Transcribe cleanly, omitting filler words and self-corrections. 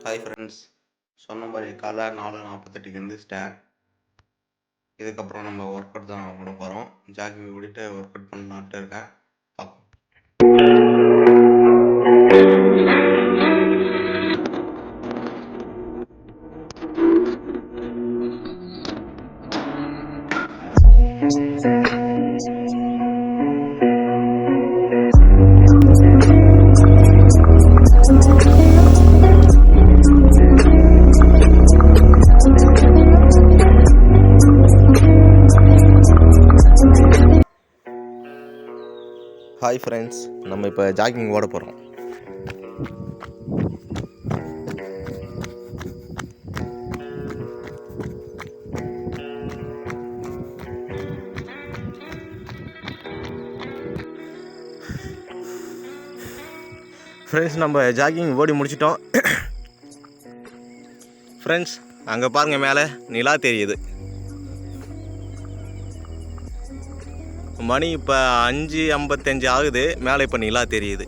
Hi friends, சொன்ன மாதிரி காலை 4:48க்கு எழுந்திரிச்சிட்டேன். இதுக்கப்புறம் நம்ம ஒர்க் அவுட் தான் பண்ண போகிறோம். ஜாகிங் ஓடிட்டு ஒர்க் அவுட் பண்ணலான்ட்டு இருக்கேன். ஹாய் ஃப்ரெண்ட்ஸ், நம்ம இப்போ ஜாகிங் ஓட போகிறோம். ஃப்ரெண்ட்ஸ், நம்ம ஜாகிங் ஓடி முடிச்சிட்டோம். ஃப்ரெண்ட்ஸ், அங்கே பாருங்கள், மேலே நிலா தெரியுது. மணி இப்போ 5:55 ஆகுது. மேலே இப்போ நிலா தெரியுது.